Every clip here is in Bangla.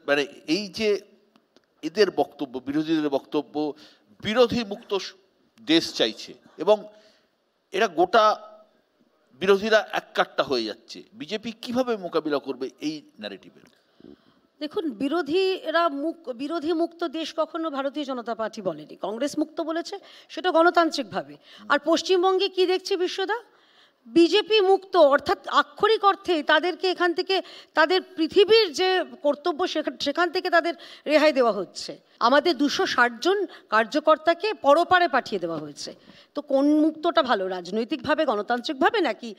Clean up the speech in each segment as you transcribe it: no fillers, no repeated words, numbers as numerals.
মানে এই যে এদের বক্তব্য, বিরোধীদের বক্তব্য, বিরোধী মুক্ত দেশ চাইছে এবং এরা গোটা বিরোধীরা এককাট্টা হয়ে যাচ্ছে, বিজেপি কিভাবে মোকাবিলা করবে এই ন্যারেটিভের? দেখুন, বিরোধী মুক্ত দেশ কখনো ভারতীয় জনতা পার্টি বলেনি, কংগ্রেস মুক্ত বলেছে, সেটা গণতান্ত্রিকভাবে। আর পশ্চিমবঙ্গে কি দেখছি বিশ্বদা, বিজেপি মুক্ত, অর্থাৎ আক্ষরিক অর্থে তাদেরকে এখান থেকে তাদের পৃথিবীর যে কর্তব্য সেখান থেকে তাদের রেহাই দেওয়া হচ্ছে। আমাদের 260 জন কার্যকর্তাকে পরপারে পাঠিয়ে দেওয়া হয়েছে। তো কোন মুক্তটা ভালো, রাজনৈতিকভাবে গণতান্ত্রিকভাবে নাকি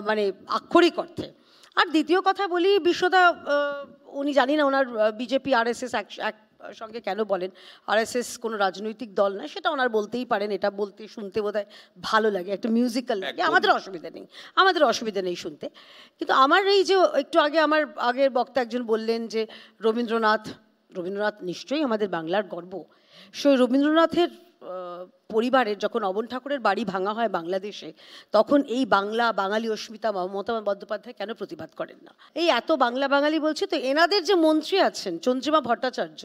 মানে আক্ষরিক অর্থে? আর দ্বিতীয় কথা বলি, বিশ্বদা উনি জানি না ওনার বিজেপি আরএসএস এক সঙ্গে কেন বলেন, আরএসএস কোনো রাজনৈতিক দল না, সেটা ওনার বলতেই পারেন, এটা বলতে শুনতে বোধহয় ভালো লাগে, একটা মিউজিক্যাল লাগে, আমাদের অসুবিধা নেই শুনতে। কিন্তু আমার এই যে একটু আগে আমার আগের বক্তা একজন বললেন যে রবীন্দ্রনাথ নিশ্চয়ই আমাদের বাংলার গর্ব। সেই রবীন্দ্রনাথের পরিবারের যখন অবন ঠাকুরের বাড়ি ভাঙা হয় বাংলাদেশে, তখন এই বাঙালি অস্মিতা মমতা বন্দ্যোপাধ্যায় কেন প্রতিবাদ করেন না? এই এত বাঙালি বলছি তো, এনাদের যে মন্ত্রী আছেন চন্দ্রিমা ভট্টাচার্য,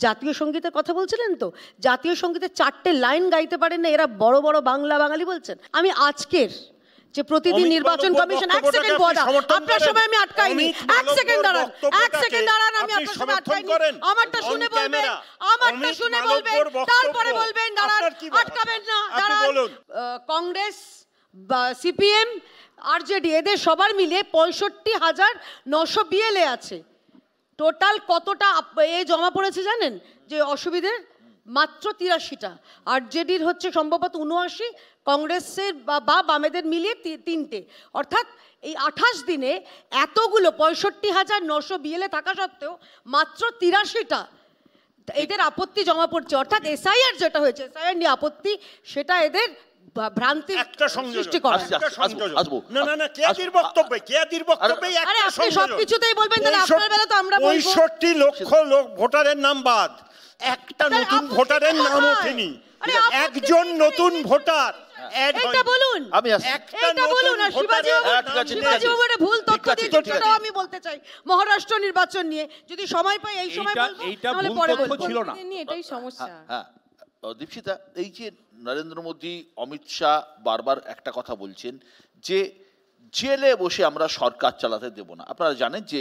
জাতীয় সঙ্গীতের কথা বলছিলেন তো, জাতীয় সঙ্গীতের 4টে লাইন গাইতে পারেন না, এরা বড় বাঙালি বলছেন। আমি আজকের যে প্রতিদিন নির্বাচন কমিশন, এক সেকেন্ড বলা, আপনার সময় আমি আটকাইনি, এক সেকেন্ড দাঁড়ান, আমি আপনার সময় আটকাইনি, আমারটা শুনে বলবেন, তারপরে বলবেন, দাঁড়ান, আটকাবেন না, দাঁড়ান। কংগ্রেস, সিপিএম, আরজেডি এদের সবার মিলে 65,900 বিএলএ আছে। টোটাল কতটা এ জমা পড়েছে জানেন? যে অসুবিধের মাত্র 83টা, আরজেডির হচ্ছে সম্ভবত 79, কংগ্রেসের বা বামেদের মিলিয়ে 3টে। অর্থাৎ এই 28 দিনে এতগুলো 65,900 বিএলএ থাকা সত্ত্বেও মাত্র 83টা এদের আপত্তি জমা পড়ছে। অর্থাৎ এসআইআর যেটা হয়েছে, এসআইআর নিয়ে আপত্তি, সেটা এদের ভ্রান্তি সৃষ্টি করে। আপনি সবকিছুতেই বলবেন, আপনার বেলা তো আমরা 65 লক্ষ ভোটারের নাম বাদ, একটা নতুন ভোটারের নাম ওঠেনি, একজন নতুন ভোটার এটা বলুন, ভুল তথ্য দিয়েছেন, আমি বলতে চাই মহারাষ্ট্র নির্বাচন নিয়ে যদি সময় পাই এই সময় ছিল না, এটাই সমস্যা। দীপশিতা, এই যে নরেন্দ্র মোদী, অমিত শাহ বারবার একটা কথা বলছেন যে জেলে বসে আমরা সরকার চালাতে দেব না। আপনারা জানেন যে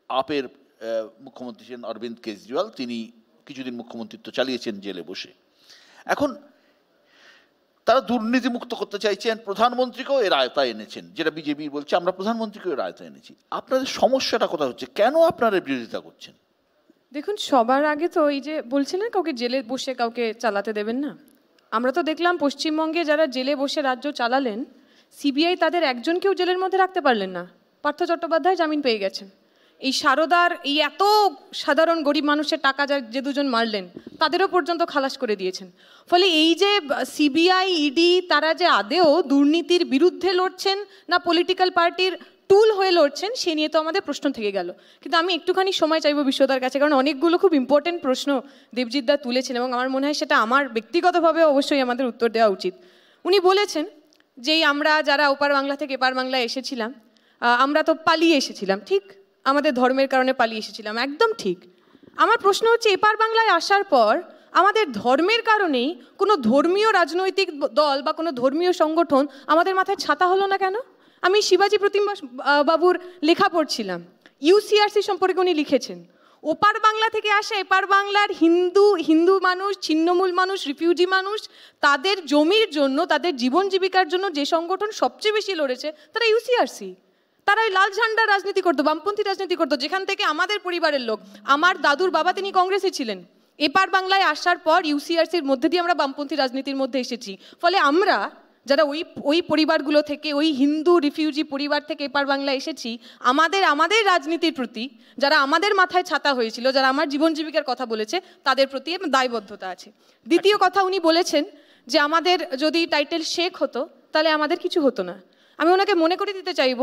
আপের মুখ্যমন্ত্রী ছিলেন অরবিন্দ কেজরিওয়াল, তিনি কিছুদিন মুখ্যমন্ত্রিত্ব চালিয়েছেন জেলে বসে। এখন তারা দুর্নীতি মুক্ত করতে চাইছেন, প্রধানমন্ত্রীকেও এর আয়তায় এনেছেন, যেটা বিজেপি বলছে আমরা প্রধানমন্ত্রীকেও এর আয়তায় এনেছি। আপনাদের সমস্যাটা কোথায় হচ্ছে, কেন আপনারা বিরোধিতা করছেন? দেখুন, সবার আগে তো এই যে বলছিলেন কাউকে জেলে বসে কাউকে চালাতে দেবেন না, আমরা তো দেখলাম পশ্চিমবঙ্গে যারা জেলে বসে রাজ্য চালালেন, সিবিআই তাদের একজনকেও জেলের মধ্যে রাখতে পারলেন না। পার্থ চট্টোপাধ্যায় জামিন পেয়ে গেছেন। এই সারদার এই এত সাধারণ গরিব মানুষের টাকা যে দুজন মারলেন, তাদেরও পর্যন্ত খালাস করে দিয়েছেন। ফলে এই যে সিবিআই, ইডি, তারা যে আদেও দুর্নীতির বিরুদ্ধে লড়ছেন না পলিটিক্যাল পার্টির টুল হয়ে লড়ছেন, সে নিয়ে তো আমাদের প্রশ্ন থেকে গেল। কিন্তু আমি একটুখানি সময় চাইবো বিশ্বদার কাছে, কারণ অনেকগুলো খুব ইম্পর্টেন্ট প্রশ্ন দেবজিৎ দা তুলেছেন এবং আমার মনে হয় সেটা আমার ব্যক্তিগতভাবে অবশ্যই আমাদের উত্তর দেওয়া উচিত। উনি বলেছেন যে আমরা যারা ওপার বাংলা থেকে এপার বাংলায় এসেছিলাম, আমরা তো পালিয়ে এসেছিলাম, ঠিক, আমাদের ধর্মের কারণে পালিয়ে এসেছিলাম, একদম ঠিক। আমার প্রশ্ন হচ্ছে, এপার বাংলায় আসার পর আমাদের ধর্মের কারণেই কোনো ধর্মীয় রাজনৈতিক দল বা কোনো ধর্মীয় সংগঠন আমাদের মাথায় ছাতা হলো না কেন? আমি শিবাজি প্রতিম বাবুর লেখা পড়ছিলাম, ইউসিআরসি সম্পর্কে উনি লিখেছেন, ওপার বাংলা থেকে আসা এপার বাংলার হিন্দু মানুষ, ছিন্নমূল মানুষ, রিফিউজি মানুষ, তাদের জমির জন্য, তাদের জীবন জীবিকার জন্য যে সংগঠন সবচেয়ে বেশি লড়েছে তারা ইউসিআরসি। তারা ওই লাল ঝান্ডার রাজনীতি করতো, বামপন্থী রাজনীতি করতো, যেখান থেকে আমাদের পরিবারের লোক, আমার দাদুর বাবা তিনি কংগ্রেসে ছিলেন। এপার বাংলায় আসার পর ইউসিআরসির মধ্যে দিয়ে আমরা বামপন্থী রাজনীতির মধ্যে এসেছি। ফলে আমরা যারা ওই পরিবারগুলো থেকে, ওই হিন্দু রিফিউজি পরিবার থেকে এপার বাংলায় এসেছি, আমাদের রাজনীতির প্রতি, যারা আমাদের মাথায় ছাতা হয়েছিল, যারা আমার জীবন জীবিকার কথা বলেছে, তাদের প্রতি দায়বদ্ধতা আছে। দ্বিতীয় কথা, উনি বলেছেন যে আমাদের যদি টাইটেল শেখ হতো তাহলে আমাদের কিছু হতো না। আমি ওনাকে মনে করে দিতে চাইব,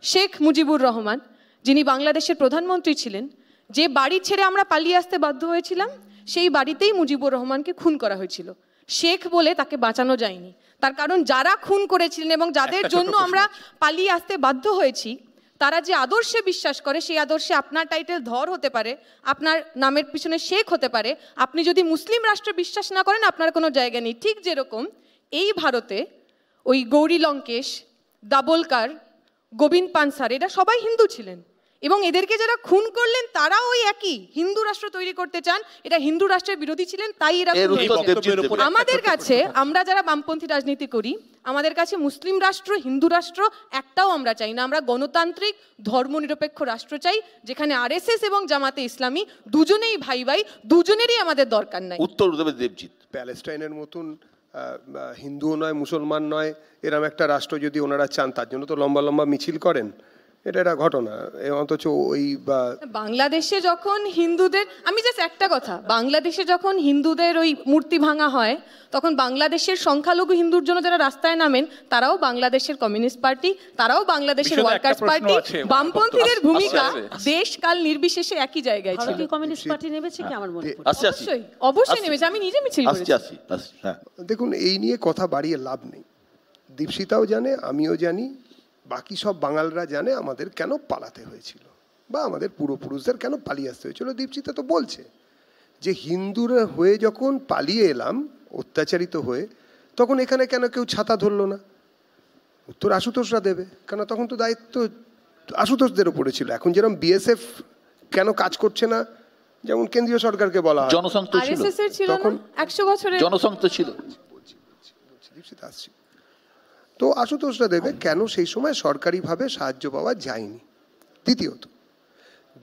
শেখ মুজিবুর রহমান, যিনি বাংলাদেশের প্রধানমন্ত্রী ছিলেন, যে বাড়ি ছেড়ে আমরা পালিয়ে আসতে বাধ্য হয়েছিলাম, সেই বাড়িতেই মুজিবুর রহমানকে খুন করা হয়েছিল। শেখ বলে তাকে বাঁচানো যায়নি, তার কারণ যারা খুন করেছিলেন এবং যাদের জন্য আমরা পালিয়ে আসতে বাধ্য হয়েছি, তারা যে আদর্শে বিশ্বাস করে সেই আদর্শে আপনার টাইটেল ধর হতে পারে, আপনার নামের পিছনে শেখ হতে পারে, আপনি যদি মুসলিম রাষ্ট্রে বিশ্বাস না করেন আপনার কোনো জায়গা নেই। ঠিক যেরকম এই ভারতে ওই গৌরী লঙ্কেশ, দাবোলকার, গোবিন্দ পানসার এরা সবাই হিন্দু ছিলেন, এবং এদেরকে যারা খুন করলেন তারাও ওই একই হিন্দু রাষ্ট্র তৈরি করতে চান, এটা হিন্দু রাষ্ট্রের বিরোধী ছিলেন, তাই এরা আমাদের কাছে, আমরা যারা বামপন্থী রাজনীতি করি, আমাদের কাছে মুসলিম রাষ্ট্র, হিন্দু রাষ্ট্র একটাও আমরা চাই না। আমরা গণতান্ত্রিক ধর্মনিরপেক্ষ রাষ্ট্র চাই, যেখানে আরএসএস এবং জামাতে ইসলামী দুজনেই ভাই ভাই, দুজনেরই আমাদের দরকার নাই। উত্তর দেবে দেবজিৎ। প্যালেস্টাইনের মতন হিন্দুও নয় মুসলমান নয় এরম একটা রাষ্ট্র যদি ওনারা চান, তার জন্য তো লম্বা লম্বা মিছিল করেন, এটা একটা ঘটনা। অথচ ওই বাংলাদেশে যখন হিন্দুদের, আমি জাস্ট একটা কথা, বাংলাদেশে যখন হিন্দুদের ওই মূর্তি ভাঙা হয় তখন বাংলাদেশের সংখ্যালঘু হিন্দুর জন্য যারা রাস্তায় নামেন তারাও বাংলাদেশের কমিউনিস্ট পার্টি, তারাও বাংলাদেশের ওয়ার্কার্স পার্টি, বামপন্থীদের ভূমিকা দেশ কাল নির্বিশেষে একই জায়গায় ছিল। ভারতীয় কমিউনিস্ট পার্টি নেমেছে কি আমার মনে হয়? অবশ্যই অবশ্যই নেমেছে, আমি নিজে মিছিল করেছি। দেখুন, এই নিয়ে কথা বাড়িয়ে লাভ নেই। দীপশিতাও জানে, আমিও জানি, বাকি সব বাঙালরা জানে আমাদের কেন পালাতে হয়েছিল বা আমাদের পূর্বপুরুষদের কেন পালিয়ে আসতে হয়েছিল। দীপশিতা তো বলছে যে হিন্দুরা হয়ে যখন পালিয়ে এলাম অত্যাচারিত হয়ে, তখন এখানে কেন কেউ ছাতা ধরলো না? উত্তর আশুতোষরা দেবে, কেন তখন তো দায়িত্ব আশুতোষদের উপরে ছিল। এখন যেরকম বিএসএফ কেন কাজ করছে না, যেমন কেন্দ্রীয় সরকারকে বলা হয়, জনসংঘ ছিল তখন 100 বছরের জনসংঘ ছিল। দীপশিতা আসছে তো আশুতোষরা দেবে কেন সেই সময় সরকারিভাবে সাহায্য পাওয়া যায়নি।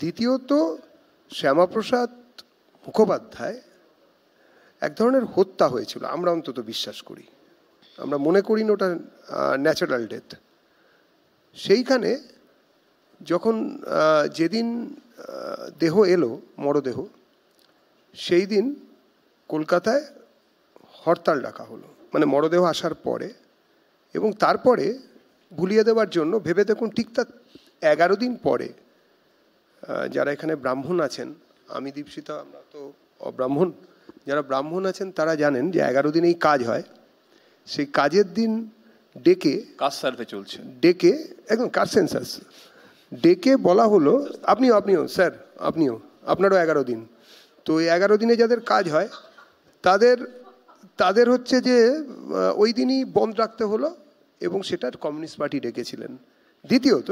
দ্বিতীয়ত শ্যামাপ্রসাদ মুখোপাধ্যায় এক ধরনের হত্যা হয়েছিল, আমরা অন্তত বিশ্বাস করি, আমরা মনে করি না ওটা ন্যাচারাল ডেথ। সেইখানে যখন যেদিন দেহ এলো, মরদেহ, সেই দিন কলকাতায় হরতাল ডাকা হলো, মানে মরদেহ আসার পরে, এবং তারপরে ভুলিয়ে দেওয়ার জন্য ভেবে দেখুন ঠিক তার 11 দিন পরে যারা এখানে ব্রাহ্মণ আছেন, আমি দীপশিতা আমরা তো অব্রাহ্মণ, যারা ব্রাহ্মণ আছেন তারা জানেন যে 11 দিন এই কাজ হয়। সেই কাজের দিন ডেকে কাস্ট সার্ভে চলছে, ডেকে একদম কাস্ট সেন্সাস ডেকে বলা হলো আপনিও স্যার, আপনারও 11 দিন। তো এই 11 দিনে যাদের কাজ হয় তাদের হচ্ছে যে ওই দিনই বন্ধ রাখতে হলো, এবং সেটার কমিউনিস্ট পার্টি ডেকেছিলেন। দ্বিতীয়ত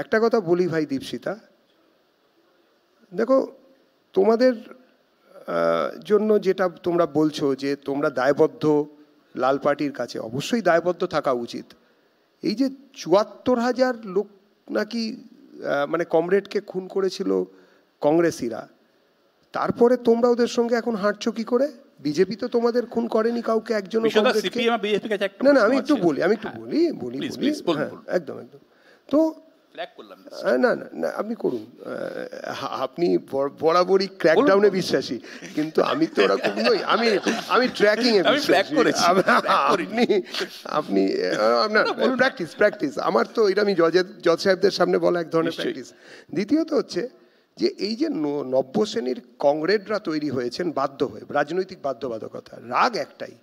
একটা কথা বলি ভাই দীপশিতা, দেখো তোমাদের জন্য যেটা তোমরা বলছো যে তোমরা দায়বদ্ধ লাল পার্টির কাছে, অবশ্যই দায়বদ্ধ থাকা উচিত। এই যে ৭৪,০০০ লোক নাকি মানে কমরেডকে খুন করেছিল কংগ্রেসিরা, তারপরে তোমরা ওদের সঙ্গে এখন হাঁটছো কি করে? বিজেপি তো তোমাদের খুন করেনি কাউকে, একজন। না আমি একটু বলি একদম তো না আপনি করুন, আপনি বরাবরই ক্র্যাকডাউনে বিশ্বাসী, কিন্তু আমি তো ওরকম নই, আমি ট্র্যাকিং এ আপনি প্র্যাকটিস আমার তো এটা আমি জজ সাহেবদের সামনে বলা এক ধরনের প্র্যাকটিস। দ্বিতীয়ত হচ্ছে যে এই যে নব্য শ্রেণীর কংগ্রেডরা তৈরি হয়েছেন বাধ্য হয়ে, রাজনৈতিক বাধ্যবাধকতা, রাগ একটাই,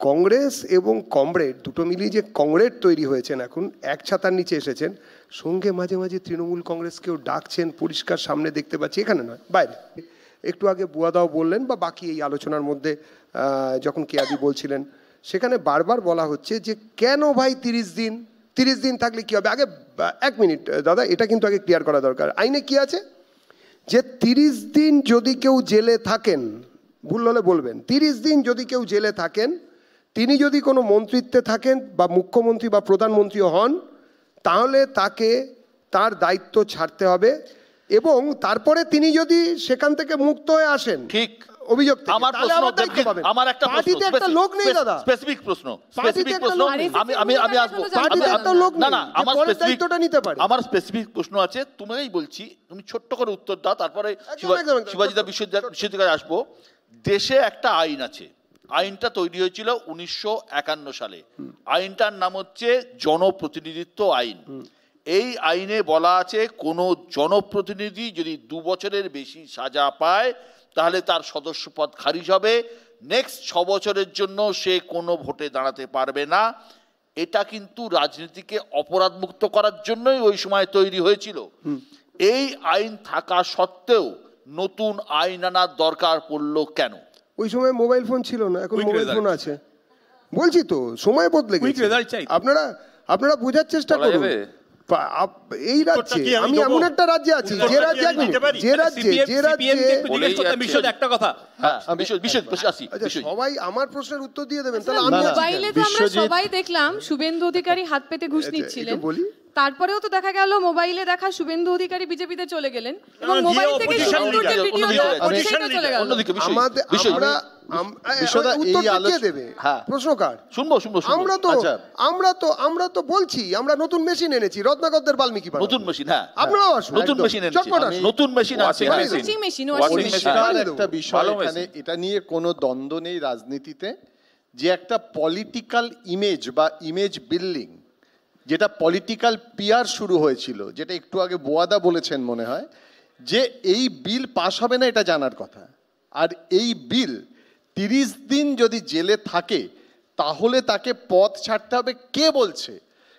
কংগ্রেস এবং কমরেড দুটো মিলিয়ে যে কংগ্রেড তৈরি হয়েছেন, এখন এক ছাতার নিচে এসেছেন, সঙ্গে মাঝে মাঝে তৃণমূল কংগ্রেসকেও ডাকছেন, পরিষ্কার সামনে দেখতে পাচ্ছি, এখানে নয় বাইরে। একটু আগে বুয়াদাও বললেন বা বাকি এই আলোচনার মধ্যে যখন কেয়াদি বলছিলেন, সেখানে বারবার বলা হচ্ছে যে কেন ভাই 30 দিন থাকলে কী হবে? আগে 1 মিনিট দাদা, এটা কিন্তু আগে ক্লিয়ার করা দরকার। আইনে কি আছে যে 30 দিন যদি কেউ জেলে থাকেন, ভুল হলে বলবেন, 30 দিন যদি কেউ জেলে থাকেন, তিনি যদি কোনো মন্ত্রিত্বে থাকেন বা মুখ্যমন্ত্রী বা প্রধানমন্ত্রীও হন, তাহলে তাকে তার দায়িত্ব ছাড়তে হবে, এবং তারপরে তিনি যদি সেখান থেকে মুক্ত হয়ে আসেন, ঠিক অভিযোগ থেকে, আমার একটা লোক নেই দাদা, স্পেসিফিক প্রশ্ন আমি আসবো, দায়িত্বটা নিতে পারে। আমার স্পেসিফিক প্রশ্ন আছে, তোমাকেই বলছি, তুমি ছোট্ট করে উত্তর দাও, তারপরে শিবাজিদা বিশ্ববিদ্যালয়ে আসবো। দেশে একটা আইন আছে, আইনটা তৈরি হয়েছিল 1951 সালে, আইনটার নাম হচ্ছে জনপ্রতিনিধিত্ব আইন। এই আইনে বলা আছে কোনো জনপ্রতিনিধি যদি 2 বছরের বেশি সাজা পায় তাহলে তার সদস্যপদ খারিজ হবে, নেক্সট 6 বছরের জন্য সে কোনো ভোটে দাঁড়াতে পারবে না। এটা কিন্তু রাজনীতিকে অপরাধমুক্ত করার জন্যই ওই সময় তৈরি হয়েছিল। এই আইন থাকা সত্ত্বেও নতুন আইন আনার দরকার পড়লো কেন? ওই সময় মোবাইল ফোন ছিল না, এখন মোবাইল ফোন আছে। বলছি তো সময় বদলে গেছে। আপনারা বোঝার চেষ্টা করুন। এই রাজ্যে আমি এমন একটা রাজ্যে আছি যে রাজ্যে একটা কথা, সবাই আমার প্রশ্নের উত্তর দিয়ে দেবেন, তাহলে আমি মোবাইলে তো আমরা সবাই দেখলাম শুভেন্দু অধিকারী হাত পেতে ঘুষ নিচ্ছিলেন, তারপরেও তো দেখা গেল মোবাইলে দেখা শুভেন্দু অধিকারী বিজেপিতে চলে গেলেন এবং মোবাইল থেকে শুভেন্দুর যে ভিডিওটা সেটা চলে গেল। আমরা তো বলছি আমরা নতুন মেশিন এনেছি, রত্নাকরদের বাল্মীকি নতুন মেশিন, হ্যাঁ আপনারাও আসুন, নতুন মেশিন এনেছি, নতুন মেশিন আছে। একটা বিষয় এখানে, এটা নিয়ে কোনো দ্বন্দ্ব নেই রাজনীতিতে, যে একটা পলিটিক্যাল ইমেজ বা ইমেজ বিল্ডিং, যেটা পলিটিক্যাল পিয়ার শুরু হয়েছিল, যেটা একটু আগে বোয়াদা বলেছেন মনে হয়, যে এই বিল পাস হবে না এটা জানার কথা। আর এই বিল 30 দিন যদি জেলে থাকে তাহলে তাকে পদ ছাড়তে হবে। কে বলছে?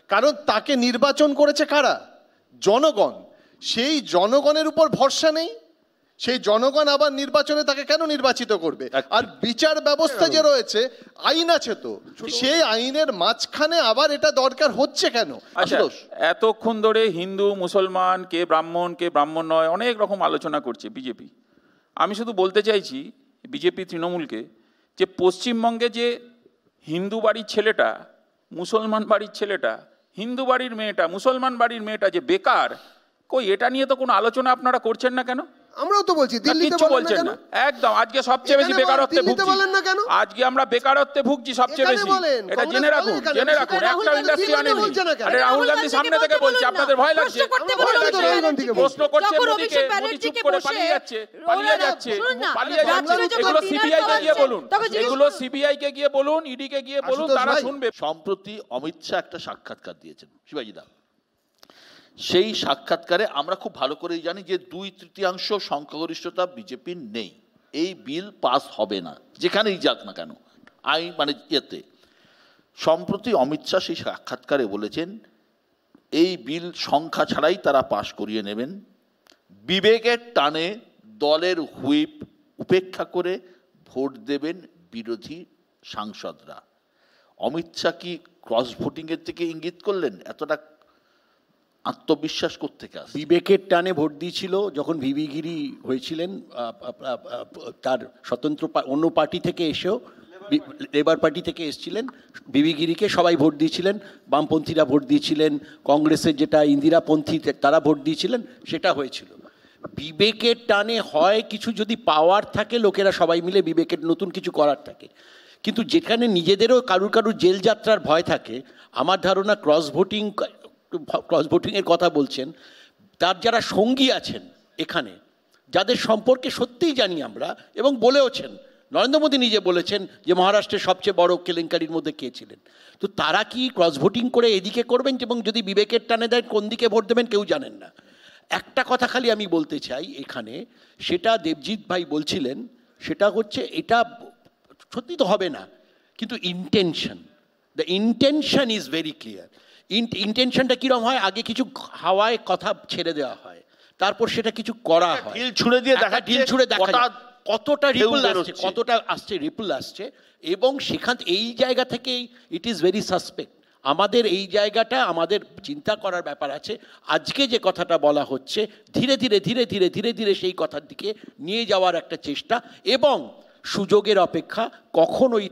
কারণ তাকে নির্বাচন করেছে কারা? জনগণ। সেই জনগণের উপর ভরসা নেই, সেই জনগণ আবার নির্বাচনে তাকে কেন নির্বাচিত করবে? আর বিচার ব্যবস্থা যে রয়েছে, আইন আছে তো, সেই আইনের মাঝখানে আবার এটা দরকার হচ্ছে কেন? এতক্ষণ ধরে হিন্দু মুসলমান, কে ব্রাহ্মণ নয়, অনেক রকম আলোচনা করছে বিজেপি। আমি শুধু বলতে চাইছি বিজেপি তৃণমূলকে, যে পশ্চিমবঙ্গে যে হিন্দু বাড়ির ছেলেটা, মুসলমান বাড়ির ছেলেটা, হিন্দু বাড়ির মেয়েটা, মুসলমান বাড়ির মেয়েটা যে বেকার, কই এটা নিয়ে তো কোনো আলোচনা আপনারা করছেন না কেন? আমরাও তো বলছি দিল্লিতে বলছেন না কেন? একদম, আজকে সবচেয়ে বেশি বেকারত্বে ভুগছি। আজকে আমরা বেকারত্বে ভুগছি সবচেয়ে বেশি, এটা জেনে রাখুন। একটা ইন্ডাস্ট্রি আনেনি। আরে রাহুল গান্ধী সামনে থেকে বলছে, আপনাদের ভয় লাগছে? প্রশ্ন করছে মোদিকে, মোদি চুপ করে পালিয়ে যাচ্ছে। এগুলো সিবিআই কে গিয়ে বলুন, এগুলো সিবিআই কে গিয়ে বলুন, ইডি কে গিয়ে বলুন, তারা শুনবে। সম্প্রতি অমিত শাহ একটা সাক্ষাৎকার দিয়েছেন শিবাজিদা। সেই সাক্ষাৎকারে আমরা খুব ভালো করেই জানি যে 2/3 সংখ্যাগরিষ্ঠতা বিজেপির নেই, এই বিল পাস হবে না যেখানেই যাক না কেন আইন, মানে ইয়েতে। সম্প্রতি অমিত শাহ সেই সাক্ষাৎকারে বলেছেন এই বিল সংখ্যা ছাড়াই তারা পাশ করিয়ে নেবেন, বিবেকের টানে দলের হুইপ উপেক্ষা করে ভোট দেবেন বিরোধী সাংসদরা। অমিত শাহ কি ক্রস ভোটিংয়ের থেকে ইঙ্গিত করলেন? এতটা আত্মবিশ্বাস কোত্থেকে আসে? বিবেকের টানে ভোট দিয়েছিল যখন ভিভি গিরি হয়েছিলেন, তার স্বতন্ত্র অন্য পার্টি থেকে এসেও, লেবার পার্টি থেকে এসেছিলেন, ভিভি গিরিকে সবাই ভোট দিয়েছিলেন, বামপন্থীরা ভোট দিয়েছিলেন, কংগ্রেসের যেটা ইন্দিরাপন্থী তারা ভোট দিয়েছিলেন, সেটা হয়েছিল। বিবেকের টানে হয় কিছু যদি পাওয়ার থাকে, লোকেরা সবাই মিলে বিবেকের নতুন কিছু করার থাকে, কিন্তু যেখানে নিজেদেরও কারুর জেল যাত্রার ভয় থাকে, আমার ধারণা ক্রস ভোটিংয়ের কথা বলছেন, তার যারা সঙ্গী আছেন এখানে, যাদের সম্পর্কে সত্যিই জানি আমরা এবং বলেওছেন, নরেন্দ্র মোদী নিজে বলেছেন যে মহারাষ্ট্রের সবচেয়ে বড় কেলেঙ্কারির মধ্যে কে ছিলেন, তো তারা কি ক্রস ভোটিং করে এদিকে করবেন এবং যদি বিবেকের টানে দেন কোন দিকে ভোট দেবেন কেউ জানেন না। একটা কথা খালি আমি বলতে চাই এখানে, সেটা দেবজিৎ ভাই বলছিলেন, সেটা হচ্ছে এটা সত্যি তো হবে না, কিন্তু the intention is very clear. ইন্টেনশনটা কীরকম হয়? আগে কিছু হাওয়ায় কথা ছেড়ে দেওয়া হয়, তারপর সেটা কিছু করা হয়, ঢিল ছুঁড়ে দেখা কতটা রিপল আসছে এবং সেখান এই জায়গা থেকেই ইট ইজ ভেরি সাসপেক্ট। আমাদের এই জায়গাটা আমাদের চিন্তা করার ব্যাপার আছে। আজকে যে কথাটা বলা হচ্ছে, ধীরে ধীরে সেই কথার দিকে নিয়ে যাওয়ার একটা চেষ্টা, এবং সুযোগের অপেক্ষা কখন ওই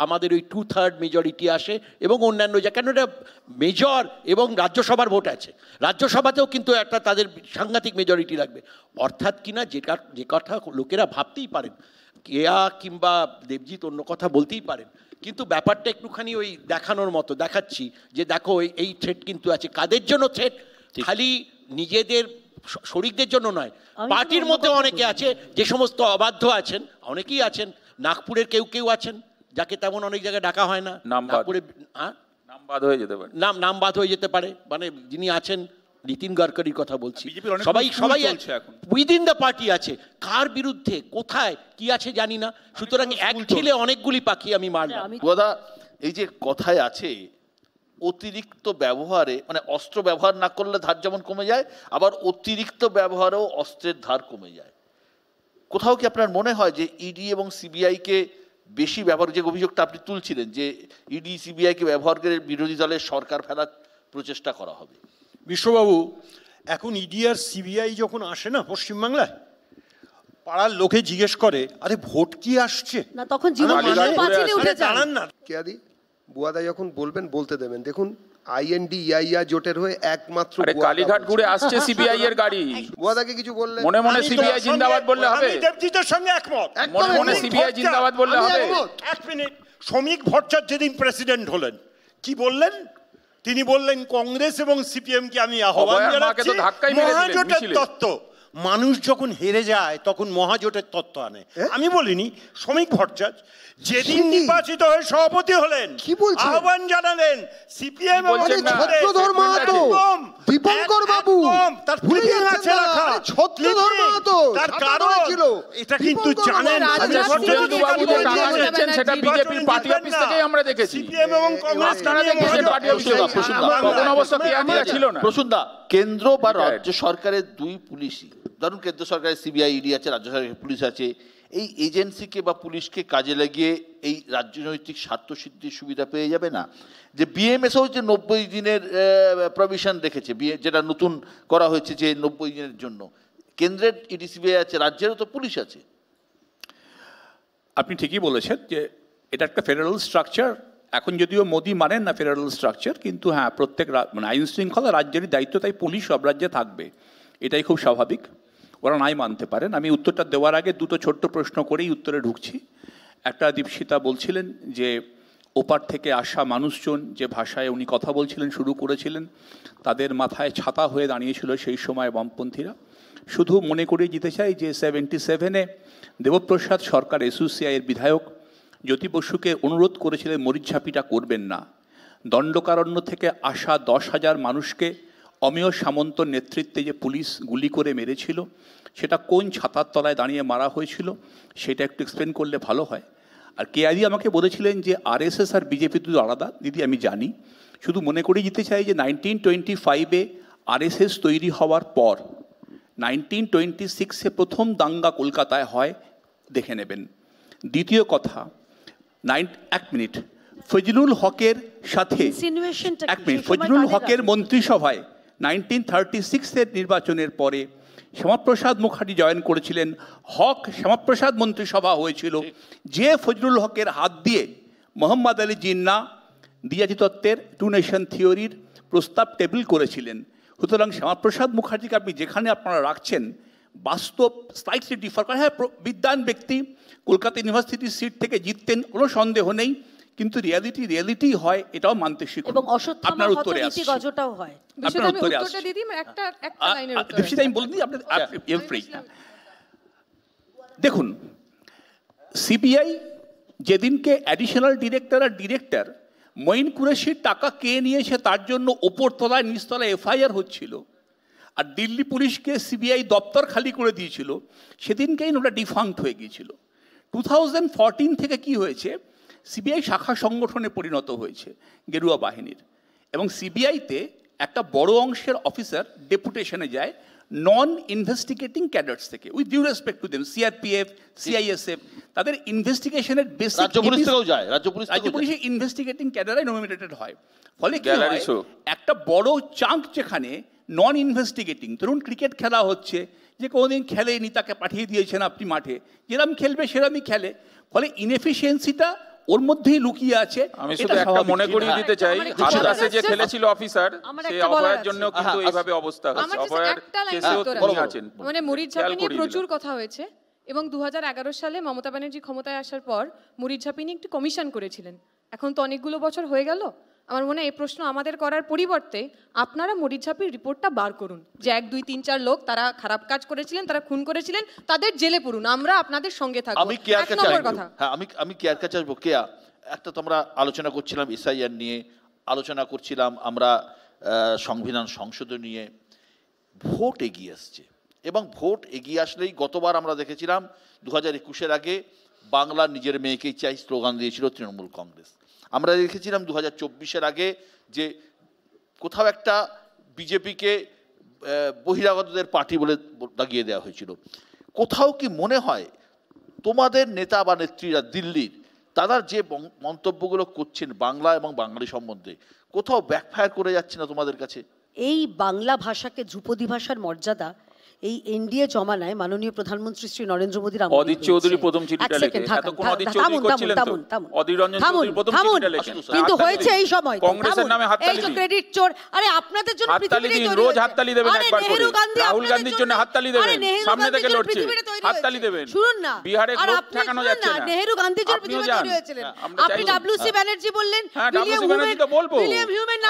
আমাদের ওই 2/3 মেজরিটি আসে এবং অন্যান্য কেন এটা মেজর এবং রাজ্যসভার ভোট আছে, রাজ্যসভাতেও কিন্তু একটা তাদের সাংঘাতিক মেজরিটি লাগবে। অর্থাৎ কিনা যে কথা লোকেরা ভাবতেই পারেন, কেয়া কিংবা দেবজিৎ অন্য কথা বলতেই পারেন, কিন্তু ব্যাপারটা একটুখানি ওই দেখানোর মতো দেখাচ্ছি যে দেখো এই থ্রেট কিন্তু আছে। কাদের জন্য থ্রেট? খালি নিজেদের শরিকদের জন্য নয়, পার্টির মধ্যে অনেকে আছে যে সমস্ত অবাধ্য আছেন, অনেকেই আছেন, নাগপুরের কেউ আছেন যাকে তেমন অনেক জায়গায় ডাকা হয় না, নাগপুরে নাম বাদ হয়ে যেতে পারে, মানে যিনি আছেন নীতিন গডকরির কথা বলছি, সবাই উইদিন দ্য পার্টি আছে, কার বিরুদ্ধে কোথায় কি আছে জানি না, সুতরাং এক ঢিলে অনেকগুলি পাখি আমি মারলাম। এই যে কথায় আছে অতিরিক্ত ব্যবহারে, মানে অস্ত্র ব্যবহার না করলে ধার যেমন কমে যায়, আবার অতিরিক্ত ব্যবহারেও অস্ত্রের ধার কমে যায়। কোথাও কি আপনার মনে হয় যে ইডি এবং সিবিআইকে বেশি ব্যবহার, যে অভিযোগটা আপনি তুলছিলেন যে ইডি সিবিআইকে ব্যবহার করে বিরোধী দলের সরকার ফেলার প্রচেষ্টা করা হবে? বিশ্ববাবু, এখন ইডি আর সিবিআই যখন আসে না পশ্চিমবাংলায়, পাড়ার লোকে জিজ্ঞেস করে, আরে ভোট কি আসছে না, তখন জিরো পাঁচিলে উঠে যান। জানান না কেয়াদি বুয়াদা যখন বলবেন বলতে দেবেন। দেখুন আইএনডি ইআইআ জোটের হয়ে একমাত্র আরে কালীঘাট ঘুরে আসছে সিবিআই এর গাড়ি, বুয়াদাকে কিছু বললেন? মনে মনে সিবিআই জিন্দাবাদ বললে হবে? আমি দেবজিতের সঙ্গে একমত। মনে মনে সিবিআই জিন্দাবাদ বললে হবে? এক মিনিট, শ্রমিক ভট্টাচার্য যেদিন প্রেসিডেন্ট হলেন কি বললেন? তিনি বললেন কংগ্রেস এবং সিপিএম কে আমি আহ্বান জানাচ্ছি মহাজোটের তত্ত্ব। মানুষ যখন হেরে যায় তখন মহাজোটের তত্ত্ব আনে। আমি বলিনি, শ্রমিক ভট্টাচার্য যেদিন নির্বাচিত হয়ে সভাপতি হলেন কি বলছেন? আহ্বান জানালেন সিপিএম এবং ছত্রধর মাহাতো, দীপঙ্কর বাবু, তার ক্লিপিং আছে রাখা, ছত্রধর মাহাতো তার কারণ ছিল এটা কিন্তু জানেন। সেটা বিজেপির পার্টি অফিস থেকেই আমরা দেখেছি। সিপিএম এবং কংগ্রেস আপনারা দেখেছেন পার্টি অফিসে তখন অবস্থা কেয়াদিরা ছিল না। প্রসূনদা, কেন্দ্র বা রাজ্য সরকারের দুই পুলিশই, ধরুন কেন্দ্র সরকারের সিবিআই ইডি আছে, রাজ্য সরকারের পুলিশ আছে, এই এজেন্সিকে বা পুলিশকে কাজে লাগিয়ে এই রাজনৈতিক স্বার্থসিদ্ধির সুবিধা পেয়ে যাবে না? যে বিএমএসও যে 90 দিনের প্রভিশন রেখেছে, যেটা নতুন করা হয়েছে যে 90 দিনের জন্য, কেন্দ্রের ইডি সিবিআই আছে, রাজ্যেরও তো পুলিশ আছে। আপনি ঠিকই বলেছেন যে এটা একটা ফেডারেল স্ট্রাকচার। এখন যদিও মোদি মানেন না ফেডারেল স্ট্রাকচার, কিন্তু হ্যাঁ প্রত্যেক মানে আইন শৃঙ্খলা রাজ্যেরই দায়িত্ব, তাই পুলিশ সব রাজ্যে থাকবে, এটাই খুব স্বাভাবিক। ওরা নাই মানতে পারেন। আমি উত্তরটা দেওয়ার আগে দুটো ছোট্ট প্রশ্ন করেই উত্তরে ঢুকছি। একটা, দীপশিতা বলছিলেন যে ওপার থেকে আসা মানুষজন যে ভাষায় উনি কথা বলছিলেন, শুরু করেছিলেন, তাদের মাথায় ছাতা হয়ে দাঁড়িয়েছিল সেই সময় বামপন্থীরা। শুধু মনে করিয়ে দিতে চাই যে 77-এ দেবপ্রসাদ সরকার এসইউসিআইয়ের বিধায়ক জ্যোতি বসুকে অনুরোধ করেছিলেন মরিচঝাপিটা করবেন না। দণ্ডকারণ্য থেকে আসা 10,000 মানুষকে অমেয় সামন্তর নেতৃত্বে যে পুলিশ গুলি করে মেরেছিল, সেটা কোন ছাতার তলায় দাঁড়িয়ে মারা হয়েছিল সেটা একটু এক্সপ্লেন করলে ভালো হয়। আর কেয়াদি আমাকে বলেছিলেন যে আরএসএস আর বিজেপি দুটো আলাদা। দিদি আমি জানি, শুধু মনে করিয়ে দিতে চাই যে 1925-এ আরএসএস তৈরি হওয়ার পর 1926-এ প্রথম দাঙ্গা কলকাতায় হয়, দেখে নেবেন। দ্বিতীয় কথা, এক মিনিট, ফজলুল হকের সাথে এক মিনিট, ফজলুল হকের মন্ত্রিসভায় 1936-এর নির্বাচনের পরে শ্যামাপ্রসাদ মুখার্জি জয়েন করেছিলেন। হক শ্যামাপ্রসাদ মন্ত্রিসভা হয়েছিল, যে ফজলুল হকের হাত দিয়ে মোহাম্মদ আলী জিন্না দিয়াজি তত্ত্বের টু নেশন থিওরির প্রস্তাব টেবিল করেছিলেন। সুতরাং শ্যামাপ্রসাদ মুখার্জিকে আপনি যেখানে আপনারা রাখছেন, বাস্তব স্লাইটলি ডিফার করে। হ্যাঁ, বিদ্বান ব্যক্তি, কলকাতা ইউনিভার্সিটির সিট থেকে জিততেন, কোনো সন্দেহ নেই, কিন্তু রিয়ালিটি হয়, এটাও মানতে শিখুন। এবং আপনার উত্তরে আসছে, গজটাও হয়। আপনার উত্তরে আসছে দিদি একটা লাইনের উত্তর দীপশিতা আমি বলছি, আপনি দেখুন, সিবিআই যেদিনকে অ্যাডিশনাল ডিরেক্টর আর ডিরেক্টর মঈন কুরেশির টাকা কে নিয়েছে তার জন্য ওপর তলায় নিচতলায় এফআইআর হচ্ছিল, আর দিল্লি পুলিশকে সিবিআই দপ্তর খালি করে দিয়েছিল, সেদিনকেই ওটা ডিফাঙ্ক্ট হয়ে গিয়েছিল। 2014 থেকে কি হয়েছে, সিবিআই শাখা সংগঠনে পরিণত হয়েছে গেরুয়া বাহিনীর, এবং সিবিআইতে একটা বড় অংশের অফিসার ডেপুটেশনে যায় নন ইনভেস্টিগেটিং ক্যাডার্স থেকে। With due respect to them, CRPF, CISF, তাদের ইনভেস্টিগেশনের বেসিক রাজ্য পুলিশের ইনভেস্টিগেটিং ক্যাডারে নমিনেটেড হয়। ফলে কি হয়, একটা বড় চাঙ্ক যেখানে নন ইনভেস্টিগেটিং, ধরুন ক্রিকেট খেলা হচ্ছে, যে কোনোদিন খেলেনি তাকে পাঠিয়ে দিয়েছেন আপনি মাঠে, যেরকম খেলবে সেরকমই খেলে, ফলে ইনএফিসিয়েন্সিটা ওর মধ্যেই লুকিয়ে আছে। আমি শুধু একটা মনে করিয়ে দিতে চাই, হাতরাসে যে খেলেছিল অফিসার, সেই অভয়ের জন্য কিন্তু এইভাবে অবস্থা হচ্ছে। অভয়ের কেসেও তিনি আছেন। মানে মরিচঝাপি নিয়ে প্রচুর কথা হয়েছে, এবং 2011 সালে মমতা ব্যানার্জি ক্ষমতায় আসার পর মরিচঝাপি নিয়ে একটি কমিশন করেছিলেন। এখন তো অনেকগুলো বছর হয়ে গেল, আমার মনে হয় এই প্রশ্ন আমাদের করার পরিবর্তে আপনারা মরিচঝাপির রিপোর্টটা বার করুন, যে 1, 2, 3, 4 লোক তারা খারাপ কাজ করেছিলেন, তারা খুন করেছিলেন, তাদের জেলে পুরুন, আমরা আপনাদের সঙ্গে থাকবো। আমি কেয়ার কাছে আসবো, হ্যাঁ আমি কেয়ার কাছে আসবো। কেয়া, একটা তো আমরা আলোচনা করছিলাম এসআইআর নিয়ে, আলোচনা করছিলাম আমরা সংবিধান সংশোধন নিয়ে। ভোট এগিয়ে আসছে, এবং ভোট এগিয়ে আসলেই গতবার আমরা দেখেছিলাম 2021-এর আগে বাংলা নিজের মেয়েকেই চাই স্লোগান দিয়েছিল তৃণমূল কংগ্রেস। আমরা দেখেছিলাম 2024-এর আগে যে কোথাও একটা বিজেপিকে বহিরাগতদের পার্টি বলে দাগিয়ে দেওয়া হয়েছিল। কোথাও কি মনে হয় তোমাদের নেতা বা নেত্রীরা দিল্লির তারা যে মন্তব্যগুলো করছেন বাংলা এবং বাঙালি সম্বন্ধে কোথাও ব্যাকফায়ার করে যাচ্ছে না তোমাদের কাছে? এই বাংলা ভাষাকে ধ্রুপদী ভাষার মর্যাদা এই এনডিএ জমানায় মাননীয় প্রধানমন্ত্রী শ্রী নরেন্দ্র মোদীর আমলে অদিত চৌধুরী প্রথম চিঠিটা লেখে, এতক্ষণ অদিত চৌধুরী করছিলেন তো, অধীর রঞ্জন চৌধুরী প্রথম চিঠিটা লেখেন, কিন্তু হয়েছে এই সময় কংগ্রেসের নামে হাততালি দিন, ক্রেডিট চোর। আরে আপনাদের জন্য হাততালি দিন, রোজ হাততালি দেবেন একবার করে, রাহুল গান্ধীর জন্য হাততালি দেবেন, সামনে থেকে লড়ছে হাততালি দেবেন, শুনুন না, বিহারে ভোট ঠেকানো যাচ্ছে না, নেহেরু গান্ধীর জন্য পৃথিবী তৈরি হয়েছিলেন, আপনি ডব্লিউসি ব্যানার্জি বললেন, ডব্লিউসি ব্যানার্জি তো বলবো,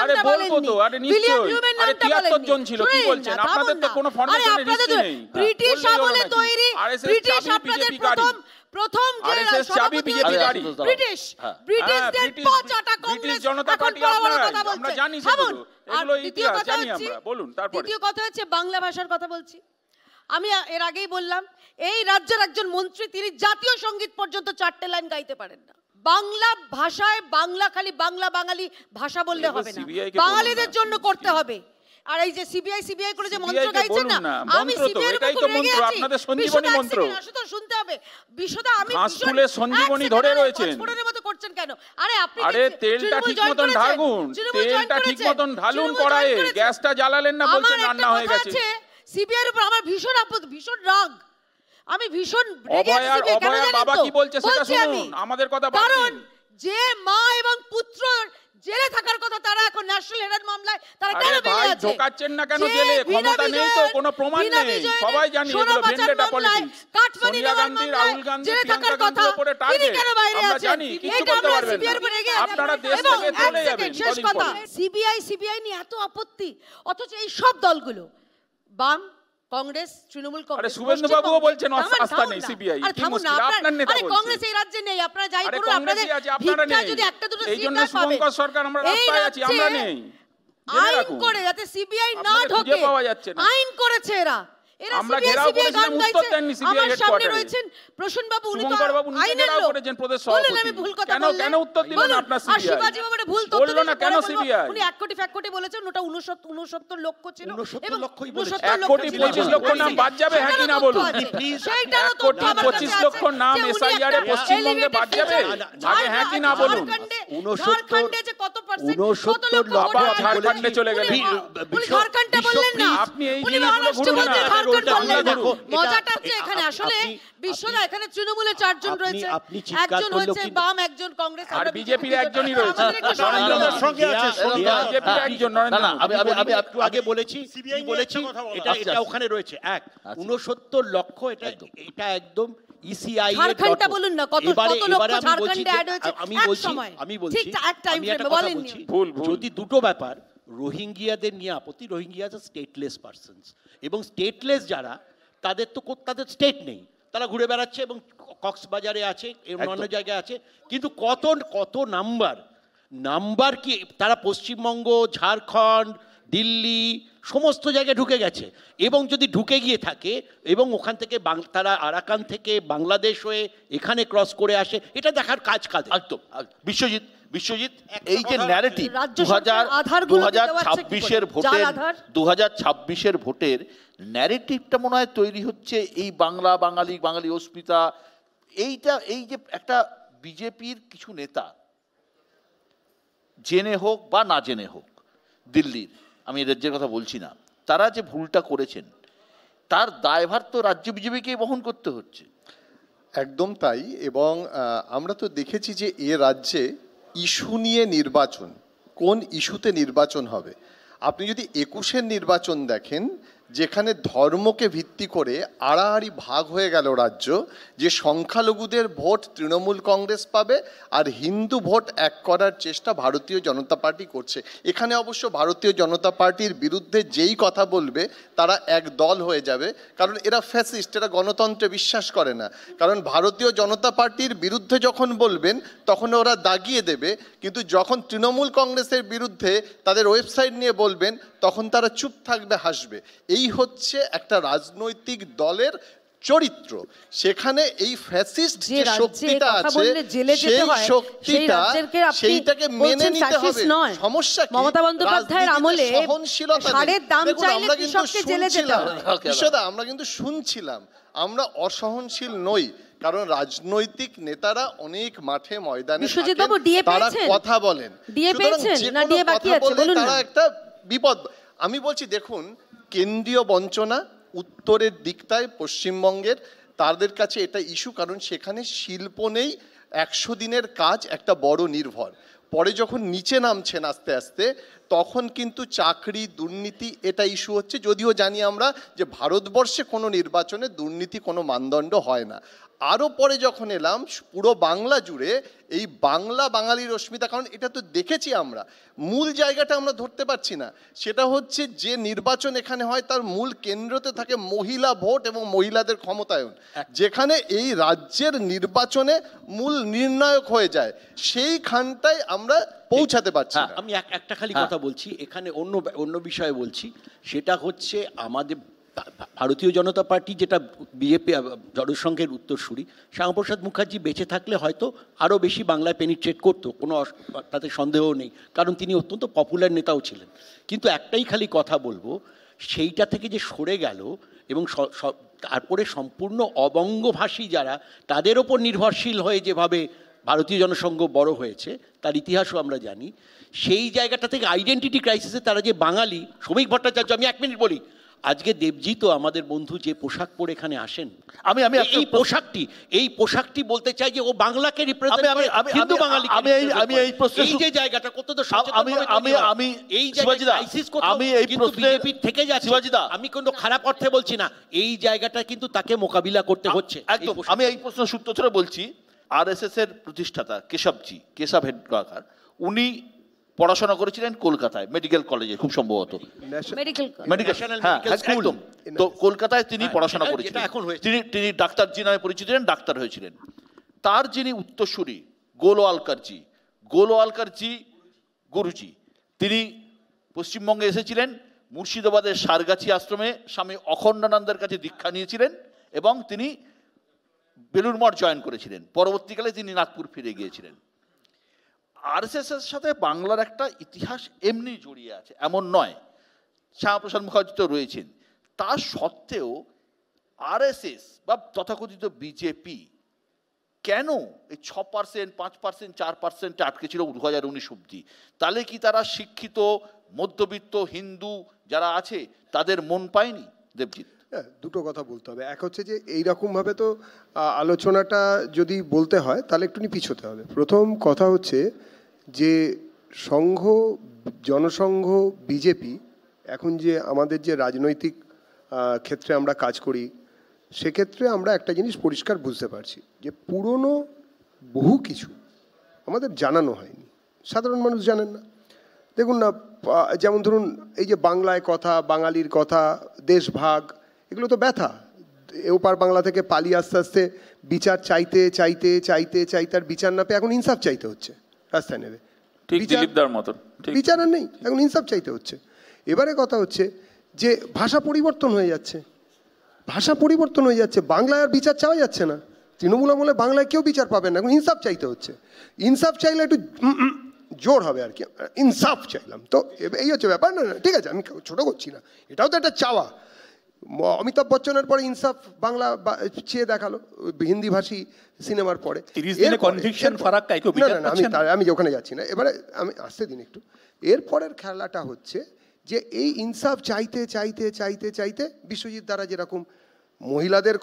আরে বলবো তো, আরে নিশ্চয়ই, আরে 73 জন ছিল, কি বলছেন আপনাদের তো কোনো ফরমেশনের হিস্ট্রি নেই, ব্রিটিশ আমলে তৈরি, ব্রিটিশ আপনাদের প্রথম আরএসএস চাবি বিজেপি গাড়ি, ব্রিটিশদের পাঁচাটা কংগ্রেস জনতা পার্টি আমরা জানি সেগুলো, এগুলো ইতিহাস জানি আমরা। বলুন তারপরে। দ্বিতীয় কথা হচ্ছে বাংলা ভাষার কথা বলছি। আমি এর আগেই বললাম এই রাজ্যের একজন মন্ত্রী তিনি জাতীয় সঙ্গীত পর্যন্ত 4টে লাইন গাইতে পারেন না। বাংলা ভাষায় বাংলা খালি বাংলা বাঙালি ভাষা বললে হবে না, বাঙালিদের জন্য করতে হবে। আর এই যে সিবিআই করে যে মন্ত্র গাইছেন না, আমি সিবিআই এটাই তো মন্ত্র, আপনাদের সঞ্জীবনী মন্ত্র, শুধু শুনতে হবে বিশদা। আমি হাসফুলের সঞ্জীবনী ধরে রয়েছেন, ছোটদের মতো করছেন কেন? আরে আপনি আরে তেলটা ঠিক মতন ঢালুন, তেলটা ঠিক মতন ঢালুন কড়াইয়ে, গ্যাসটা জ্বালালেন না, বলছেন রান্না হয়ে গেছে। সিবিআইয়ের উপর আমার ভীষণ আপত্তি, ভীষণ রাগ, আমি ভীষণ অভয়ার বাবা কি বলছে সেটা শুনুন, আমাদের কথা বাদ যে মা এবং পুত্র জেলে থাকার কথা তারা এখন ন্যাশনাল হেরাল্ড মামলায় তারা কেন বেরিয়ে আছে? ঢোকাচ্ছেন না কেন জেলে? ক্ষমতা নেই তো, কোনো প্রমাণ নেই, সবাই জানি এগুলো ভেন্ডেটা পলিটিক্স। সোনিয়া গান্ধী, রাহুল গান্ধী, প্রিয়াঙ্কা গান্ধীর উপরে টার্গেট, আমরা জানি কিছু করতে পারবেন না, আপনারা দেশ থেকে চলে যাবেন। শেষ কথা, সিবিআই নিয়ে এত আপত্তি, অথচ এই সব দলগুলো বাম, কংগ্রেস, তৃণমূল কংগ্রেস, আরে শুভেন্দু বাবুও বলছেন আস্থা নেই সিবিআই, কি মুশকিল? আপনার নেতা বলছেন কংগ্রেস এই রাজ্যে নেই, আপনারা যাই করুন, আপনাদের আপনারা নেই, যদি একটা দুটো এই জন্য শুভঙ্কর সরকার আমরা রাস্তায় আছি, আমরা নেই। আইন করে যাতে সিবিআই না ঢোকে, আইন করেছে এরা, আমরা ঘেরাও করেছিলাম, উত্তর দেননি সিবিআই হেডকোয়ার্টারে। রয়েছেন প্রসূন বাবু, উনি তো শুভঙ্কর বাবু নিজে ঘেরাও করেছেন প্রদেশ সভাপতি, আমি ভুল কথা বললাম, কেন উত্তর দিলেন না আপনার সিবিআই? শিবাজি বাবুরে ভুল তথ্য বললো না কেন সিবিআই? উনি 1 কোটি ফ্যাক্ট কোটি বলেছেন, ওটা 69 লক্ষ ছিল, 69 লক্ষই বলেছেন। 1 কোটি 25 লক্ষ নাম বাদ যাবে, হ্যাঁ কি না বলুন? 1 কোটি 25 লক্ষ নাম এসআইআর এ পশ্চিমবঙ্গে বাদ যাবে, আগে হ্যাঁ কি না বলুন? 69 যে কত পার্সেন্ট, কত লক্ষ বাবা ঝাড়খণ্ডে চলে গেলেন, উনি ঝাড়খণ্ডে বললেন না, আপনি এই জিনিসগুলো ঘুরুন না, মজাটা হচ্ছে এখানে আসলে বিশ্বদা, এখানে তৃণমূলের 4 জন রয়েছে, একজন হচ্ছে বাম, একজন কংগ্রেস, আর বিজেপির একজনই রয়েছে, নরেন্দ্রের সঙ্গে আছে, বিজেপির একজন নরেন্দ্র। আমি একটু আগে বলেছি, কি বলেছি, এটা ওখানে রয়েছে 69 লক্ষ, এটা একদম ইসিআই এর ঝাড়খণ্ডটা বলুন না, কত লক্ষ ঝাড়খণ্ডে অ্যাড হয়েছে আমি বলছি ঠিক এক টাইম ফ্রেমে বলেন। যদি দুটো ব্যাপার, রোহিঙ্গিয়াদের নিয়ে আপত্তি, রোহিঙ্গিয়াজ স্টেটলেস পারসনস, এবং স্টেটলেস যারা তাদের তো তাদের স্টেট নেই, তারা ঘুরে বেড়াচ্ছে এবং কক্সবাজারে আছে, অন্য জায়গায় আছে, কিন্তু কত নাম্বার কি তারা পশ্চিমবঙ্গ, ঝাড়খণ্ড, দিল্লি সমস্ত জায়গায় ঢুকে গেছে, এবং যদি ঢুকে গিয়ে থাকে এবং ওখান থেকে তারা আরাকান থেকে বাংলাদেশ হয়ে এখানে ক্রস করে আসে, এটা দেখার কাজ একদম। বিশ্বজিৎ এই যে ন্যারেটিভ 2026-এর ভোটের 2026-এর ভোটের ন্যারেটিভটা মনে হয় তৈরি হচ্ছে এই বাংলা বাঙালি অস্মিতা, এই যে একটা বিজেপির কিছু নেতা জেনে হোক বা না জেনে হোক, দিল্লির, আমি রাজ্যের কথা বলছি না, তারা যে ভুলটা করেছেন তার দায়ভার তো রাজ্য বিজেপিকেই বহন করতে হচ্ছে। একদম তাই। এবং আমরা তো দেখেছি যে এ রাজ্যে ইস্যু নিয়ে নির্বাচন, কোন ইস্যুতে নির্বাচন হবে। আপনি যদি 21-এর নির্বাচন দেখেন, যেখানে ধর্মকে ভিত্তি করে আড়াআড়ি ভাগ হয়ে গেল রাজ্য, যে সংখ্যালঘুদের ভোট তৃণমূল কংগ্রেস পাবে আর হিন্দু ভোট এক করার চেষ্টা ভারতীয় জনতা পার্টি করছে। এখানে অবশ্য ভারতীয় জনতা পার্টির বিরুদ্ধে যেই কথা বলবে তারা এক দল হয়ে যাবে, কারণ এরা ফ্যাসিস্ট, এরা গণতন্ত্রে বিশ্বাস করে না। কারণ ভারতীয় জনতা পার্টির বিরুদ্ধে যখন বলবেন তখন ওরা দাগিয়ে দেবে, কিন্তু যখন তৃণমূল কংগ্রেসের বিরুদ্ধে তাদের ওয়েবসাইট নিয়ে বলবেন তখন তারা চুপ থাকবে, হাসবে। এই হচ্ছে একটা রাজনৈতিক দলের চরিত্র, সেখানে এই ফ্যাসিস্ট যে শক্তিটা আছে সেই শক্তিটা সেইটাকে মেনে নিতে হবে। সমস্যা কি? মমতা বন্দ্যোপাধ্যায়ের আমলে সারের দাম চাইলে কৃষককে জেলে যেতে হয়। বিশ্বদা, আমরা কিন্তু শুনছিলাম, আমরা অসহনশীল নই, কারণ রাজনৈতিক নেতারা অনেক মাঠে ময়দানে তারা কথা বলেন, তারা একটা বিপদ। আমি বলছি দেখুন, কেন্দ্রীয় বঞ্চনা উত্তরের দিকটায় পশ্চিমবঙ্গের, তাদের কাছে এটা ইস্যু, কারণ সেখানে শিল্প নেই, 100 দিনের কাজ একটা বড় নির্ভর। পরে যখন নিচে নামছেন আস্তে আস্তে, তখন কিন্তু চাকরি দুর্নীতি এটা ইস্যু হচ্ছে। যদিও জানি আমরা যে ভারতবর্ষে কোনো নির্বাচনে দুর্নীতি কোনো মানদণ্ড হয় না। আরও পরে যখন এলাম, পুরো বাংলা জুড়ে এই বাংলা বাঙালির অস্মিতা, কারণ এটা তো দেখেছি আমরা, মূল জায়গাটা আমরা ধরতে পারছি না। সেটা হচ্ছে যে নির্বাচন এখানে হয় তার মূল কেন্দ্রতে থাকে মহিলা ভোট এবং মহিলাদের ক্ষমতায়ন, যেখানে এই রাজ্যের নির্বাচনে মূল নির্ণায়ক হয়ে যায়, সেইখানটায় আমরা পৌঁছাতে পারছি না। আমি একটা খালি কথা বলছি এখানে, অন্য বিষয়ে বলছি, সেটা হচ্ছে আমাদের ভারতীয় জনতা পার্টি, যেটা বিজেপি জনসংঘের উত্তরসূরি, শ্যামাপ্রসাদ মুখার্জি বেঁচে থাকলে হয়তো আরও বেশি বাংলায় পেনিট্রেট করতো, কোনো তাতে সন্দেহ নেই, কারণ তিনি অত্যন্ত পপুলার নেতাও ছিলেন। কিন্তু একটাই খালি কথা বলবো, সেইটা থেকে যে সরে গেল এবং তারপরে সম্পূর্ণ অবঙ্গভাষী যারা, তাদের ওপর নির্ভরশীল হয়ে যেভাবে ভারতীয় জনসংঘ বড় হয়েছে, তার ইতিহাসও আমরা জানি। সেই জায়গাটা থেকে আইডেন্টিটি ক্রাইসিসে তারা যে বাঙালি, শ্রমিক ভট্টাচার্য, আমি 1 মিনিট বলি, আজকে দেবজিৎও আমাদের বন্ধু যে পোশাক পরে এখানে আসেন, আমি এই পোশাকটি বলতে চাই যে ও বাংলাকে রিপ্রেজেন্ট করে, হিন্দু বাঙালি। আমি এই প্রশ্নে এই যে জায়গাটা কত তো আমি এই জায়গাটা ক্রাইসিস করতে, আমি এই প্রশ্নে থেকে যাচ্ছি, আমি কোনো খারাপ অর্থে বলছি না, এই জায়গাটা কিন্তু তাকে মোকাবিলা করতে হচ্ছে। একদম, আমি এই প্রশ্ন সূত্র ধরে বলছি, আরএসএস এর প্রতিষ্ঠাতা কেশব হেডগাঁওকর, উনি পড়াশোনা করেছিলেন কলকাতায় মেডিকেল কলেজে, খুব সম্ভবত একদম, তো কলকাতায় তিনি পড়াশোনা করেছিলেন। তিনি ডাক্তারজি নামে পরিচিত ছিলেন, ডাক্তার হয়েছিলেন। তার যিনি উত্তরসূরি গোলওয়ালকারজি গুরুজি, তিনি পশ্চিমবঙ্গে এসেছিলেন, মুর্শিদাবাদের সারগাছি আশ্রমে স্বামী অখণ্ডানন্দের কাছে দীক্ষা নিয়েছিলেন এবং তিনি বেলুড় মঠ জয়েন করেছিলেন। পরবর্তীকালে তিনি নাগপুর ফিরে গিয়েছিলেন। আরএসএস এর সাথে বাংলার একটা ইতিহাস এমনি জড়িয়ে আছে এমন নয়, শ্যামাপ্রসাদ মুখার্জি তো রয়েছেন, তা সত্ত্বেও আরএসএস বা তথাকথিত বিজেপি কেন এই 6%, 5%, 4% আটকে ছিল 2019 অবধি? তাহলে কি তারা শিক্ষিত মধ্যবিত্ত হিন্দু যারা আছে তাদের মন পায়নি? দেবজিৎ, দুটো কথা বলতে হবে। এক হচ্ছে যে এইরকমভাবে তো আলোচনাটা যদি বলতে হয় তাহলে একটুখানি পিছোতে হবে। প্রথম কথা হচ্ছে যে জনসংঘ বিজেপি এখন যে আমাদের যে রাজনৈতিক ক্ষেত্রে আমরা কাজ করি, সেক্ষেত্রে আমরা একটা জিনিস পরিষ্কার বুঝতে পারছি যে পুরনো বহু কিছু আমাদের জানানো হয়নি, সাধারণ মানুষ জানেন না। দেখুন না, যেমন ধরুন এই যে বাংলায় কথা, বাঙালির কথা, দেশভাগ, এগুলো তো ব্যথা। ওপার বাংলা থেকে পালিয়ে আস্তে আস্তে বিচার চাইতে চাইতে চাইতে চাইতে আর বিচার না পেয়ে এখন ইনসাফ চাইতে হচ্ছে রাস্তায় নেবে, বিচার আর নেই, এখন ইনসাফ চাইতে হচ্ছে। এবারে কথা হচ্ছে যে ভাষা পরিবর্তন হয়ে যাচ্ছে, বাংলায় আর বিচার চাওয়া যাচ্ছে না। তৃণমূল আমলে বাংলায় কেউ বিচার পাবেন না, এখন ইনসাফ চাইতে হচ্ছে। ইনসাফ চাইলে একটু জোর হবে আর কি, ইনসাফ চাইলাম, তো এই হচ্ছে ব্যাপার। না ঠিক আছে, আমি ছোট করছি না, এটাও তো একটা চাওয়া। অমিতাভ বচ্চনের পরে ইনসাফ বাংলা চেয়ে দেখালো হিন্দি ভাষী সিনেমার পরে। আমি ওখানে যাচ্ছি না, এবারে আমি আসতে দিন একটু। এরপরের খেলাটা হচ্ছে যে এই ইনসাফ চাইতে চাইতে চাইতে চাইতে বিশ্বজিৎ দ্বারা যেরকম মহিলাদের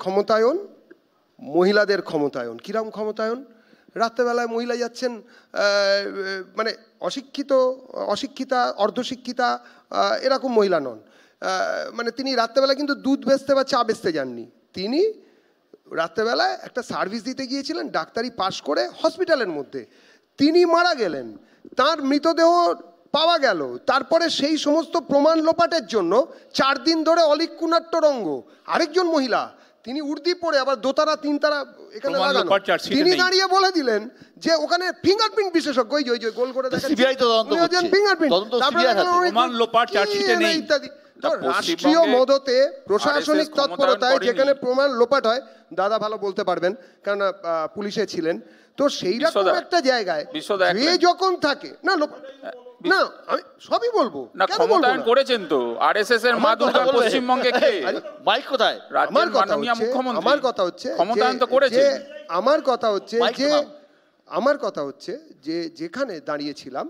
ক্ষমতায়ন, কিরম ক্ষমতায়ন? রাত্রেবেলায় মহিলা যাচ্ছেন, মানে অশিক্ষিতা অর্ধশিক্ষিতা এরকম মহিলা নন, মানে তিনি রাত্রেবেলা কিন্তু দুধ বেচতে বা চা বেচতে যাননি, তিনি রাত্রেবেলায় একটা সার্ভিস দিতে গিয়েছিলেন ডাক্তারি পাশ করে হসপিটালের মধ্যে। তিনি মারা গেলেন, তার মৃতদেহ পাওয়া গেল, তারপরে সেই সমস্ত প্রমাণ লোপাটের জন্য 4 দিন ধরে অলিক কুনাট্যরঙ্গ আরেকজন মহিলা, তিনি উর্দি পরে আবার দোতারা তিনতারা এখানে লাগানো, তিনি দাঁড়িয়ে বলে দিলেন যে ওখানে ফিঙ্গারপ্রিন্ট বিশেষজ্ঞ, ওই যে গোল করে দেখেন ফিঙ্গারপ্রিন্ট ইত্যাদি। রাষ্ট্রীয় মদতে প্রশাসনিক তৎপরতায় যেখানে প্রমাণ লোপাট হয়, দাদা ভালো বলতে পারবেন কারণ পুলিশে ছিলেন, তো সেই রকম একটা জায়গায় যে যখন থাকে না না আমি সবই বলবো না, ক্ষমতায়ন করেছেন তো আরএসএস এর মাধ্যমে পশ্চিমবঙ্গে কে মাইক কোথায়? আমার কথা হচ্ছে ক্ষমতায়ন তো করেছেন। আমার কথা হচ্ছে যে যেখানে দাঁড়িয়েছিলাম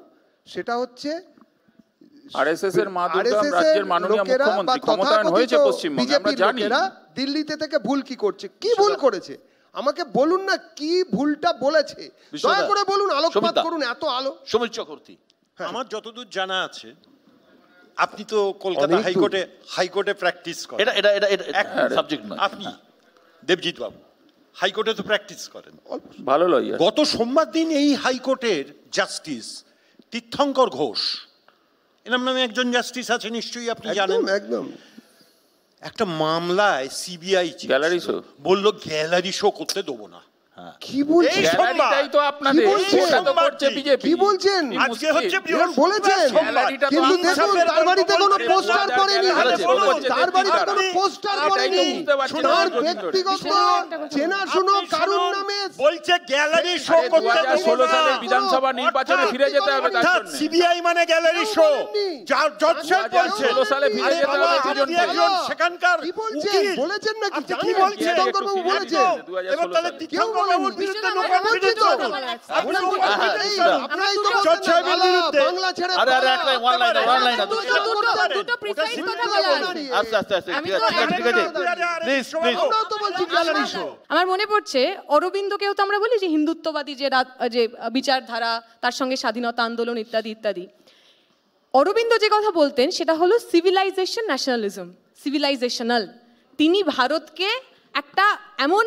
সেটা হচ্ছে আরএসএস এর মাধ্যমে রাজ্যের মাননীয় মুখ্যমন্ত্রী ক্ষমতায়ন হয়েছে পশ্চিমবঙ্গে, আমরা জানি। দিল্লিতে থেকে ভুল কি করছে, কি ভুল করেছে আমাকে বলুন না, কি ভুলটা বলেছে দয়া করে বলুন, আলোকপাত করুন। এত আলো সমীর চক্রবর্তী, আমার যতদূর জানা আছে, আপনি তো কলকাতা হাইকোর্টে প্র্যাকটিস করেন, এটা সাবজেক্ট নয়। আপনি দেবজিৎ বাবু হাইকোর্টে তো প্র্যাকটিস করেন, ভালো লয়ার। গত সোমবার দিন এই হাইকোর্টের জাস্টিস তীর্থঙ্কর ঘোষ, এনার নামে একজন জাস্টিস আছে নিশ্চয়ই আপনি জানেন, একদম একটা মামলায় সিবিআই গ্যালারি শো বলল গ্যালারি শো করতে দেবো না। কি বলছেন? গ্যালারিটাই তো আপনাদের, ওটা তো করছে বিজেপি। কি বলছেন? আজকে হচ্ছে বলেছেন, কিন্তু দেখুন তার বাড়িতে কোনো পোস্টার করেনি, তার বাড়িতে কোনো পোস্টার করেনি, তার ব্যক্তিগত চেনাশুনো কারণ নামে বলছে গ্যালারি শো করতে দেবো না। 16 সালের বিধানসভা নির্বাচনে ফিরে যেতে হবে তার জন্য। সিবিআই মানে গ্যালারি শো, যার জজ সাহেব বলছে 16 সালে ফিরে যেতে হবে দুজনকে। সেখানকার কি বলছেন? বলেছেন নাকি? কি বলছেন? বাবু বলেছেন এবার তাহলে তীর্থঙ্কর বাবুর বিরুদ্ধে নো কনফিডেন্স বাংলা ছেড়ে দুটো প্রিসাইজ কথা বলা আছে। আমার মনে পড়ছে অরবিন্দকেও তো আমরা বলি যে হিন্দুত্ববাদী যে বিচারধারা, তার সঙ্গে স্বাধীনতা আন্দোলন ইত্যাদি ইত্যাদি। অরবিন্দ যে কথা বলতেন সেটা হলো সিভিলাইজেশন ন্যাশনালিজম, সিভিলাইজেশনাল। তিনি ভারতকে একটা এমন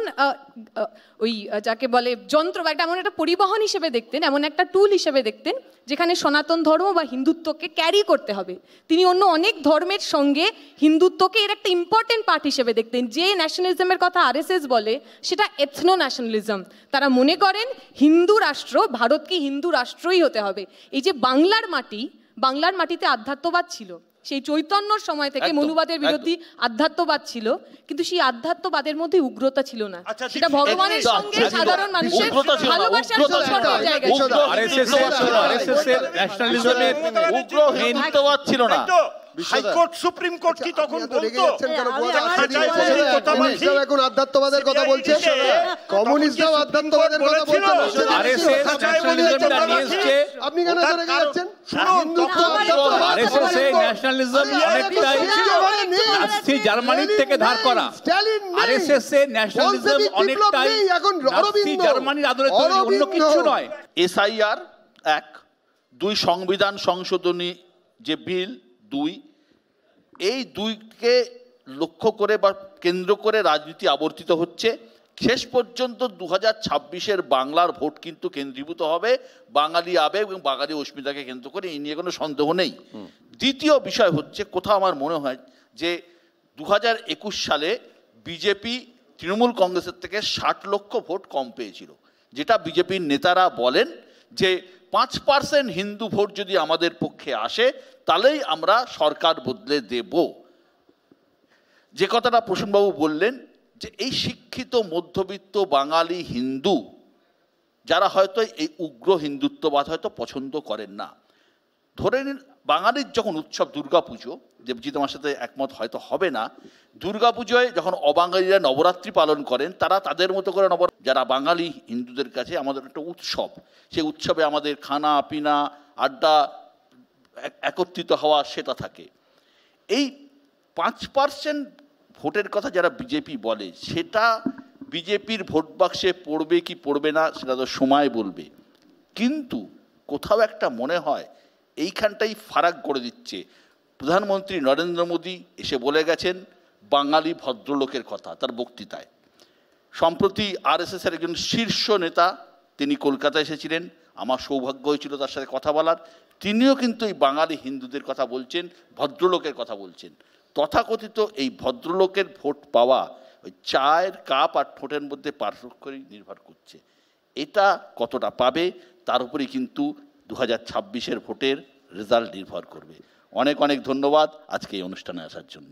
ওই যাকে বলে যন্ত্র বা একটা এমন একটা পরিবহন হিসেবে দেখতেন, এমন একটা টুল হিসেবে দেখতেন যেখানে সনাতন ধর্ম বা হিন্দুত্বকে ক্যারি করতে হবে। তিনি অন্য অনেক ধর্মের সঙ্গে হিন্দুত্বকে এর একটা ইম্পর্টেন্ট পার্ট হিসেবে দেখতেন। যে ন্যাশনালিজমের কথা আরএসএস বলে সেটা এথনো ন্যাশনালিজম। তারা মনে করেন হিন্দু রাষ্ট্র, ভারতকে হিন্দু রাষ্ট্রই হতে হবে। এই যে বাংলার মাটিতে আধ্যাত্মবাদ ছিল, সেই চৈতন্যর সময় থেকে মনুবাদের বিরোধী আধ্যাত্মবাদ ছিল, কিন্তু সেই আধ্যাত্মবাদের মধ্যে উগ্রতা ছিল না। সেটা ভগবানের সঙ্গে সাধারণ মানুষের ভালোবাসার সম্পর্ক জায়গা ছিল। আরএসএস এর ন্যাশনালিজমের উগ্র হিন্দুত্ববাদ ছিল না। হাইকোর্ট সুপ্রিম কোর্ট কি তখন বলতো? এখন আধ্যাত্মবাদের কথা বলছে, কমিউনিস্টরাও আধ্যাত্মবাদের কথা বলছে। আরএসএস ন্যাশনালিজমটা নিয়ে এসেছে, আপনি কেন রেগে যাচ্ছেন? আরএসএস এর ন্যাশনালিজম অনেকটাই নাৎসি জার্মানির থেকে ধার করা। আরএসএস এর ন্যাশনালিজম অনেকটাই এখন নাৎসি জার্মানির আদলে তৈরি, অন্য কিছু নয়। এসআইআর 1, 2 সংবিধান সংশোধনী যে বিল 2, এই 2কে লক্ষ্য করে বা কেন্দ্র করে রাজনীতি আবর্তিত হচ্ছে। শেষ পর্যন্ত 2026-এর বাংলার ভোট কিন্তু কেন্দ্রীভূত হবে বাঙালি আবেগ এবং বাঙালি অস্মিতাকে কেন্দ্র করে, এই নিয়ে কোনো সন্দেহ নেই। দ্বিতীয় বিষয় হচ্ছে, কোথাও আমার মনে হয় যে 2021 সালে বিজেপি তৃণমূল কংগ্রেসের থেকে 60 লক্ষ ভোট কম পেয়েছিল, যেটা বিজেপির নেতারা বলেন যে 5% হিন্দু ভোট যদি আমাদের পক্ষে আসে তাহলেই আমরা সরকার বদলে দেব। যে কথাটা প্রসূনবাবু বললেন যে এই শিক্ষিত মধ্যবিত্ত বাঙালি হিন্দু যারা হয়তো এই উগ্র হিন্দুত্ববাদ হয়তো পছন্দ করেন না, ধরে নিন বাঙালির যখন উৎসব দুর্গাপুজো, দেবজিৎ আমার সাথে একমত হয়তো হবে না, দুর্গাপুজোয় যখন অবাঙালিরা নবরাত্রি পালন করেন, তারা তাদের মতো করে যারা বাঙালি হিন্দুদের কাছে আমাদের একটা উৎসব, সেই উৎসবে আমাদের খানা পিনা আড্ডা একত্রিত হওয়া সেটা থাকে। এই 5% ভোটের কথা যারা বিজেপি বলে, সেটা বিজেপির ভোট বাক্সে পড়বে কি পড়বে না সেটা তো সময় বলবে, কিন্তু কোথাও একটা মনে হয় এইখানটাই ফারাক করে দিচ্ছে। প্রধানমন্ত্রী নরেন্দ্র মোদী এসে বলে গেছেন বাঙালি ভদ্রলোকের কথা তার বক্তৃতায়। সম্প্রতি আরএসএসের একজন শীর্ষ নেতা তিনি কলকাতায় এসেছিলেন, আমার সৌভাগ্য হয়েছিল তার সাথে কথা বলার। তিনিও কিন্তু এই বাঙালি হিন্দুদের কথা বলছেন, ভদ্রলোকের কথা বলছেন। তথাকথিত এই ভদ্রলোকের ভোট পাওয়া ওই চায়ের কাপ আর ঠোঁটের মধ্যে পার্থক্যই নির্ভর করছে। এটা কতটা পাবে তার উপরেই কিন্তু 2026-এর ভোটের রেজাল্ট নির্ভর করবে। অনেক অনেক ধন্যবাদ আজকে এই অনুষ্ঠানে আসার জন্য।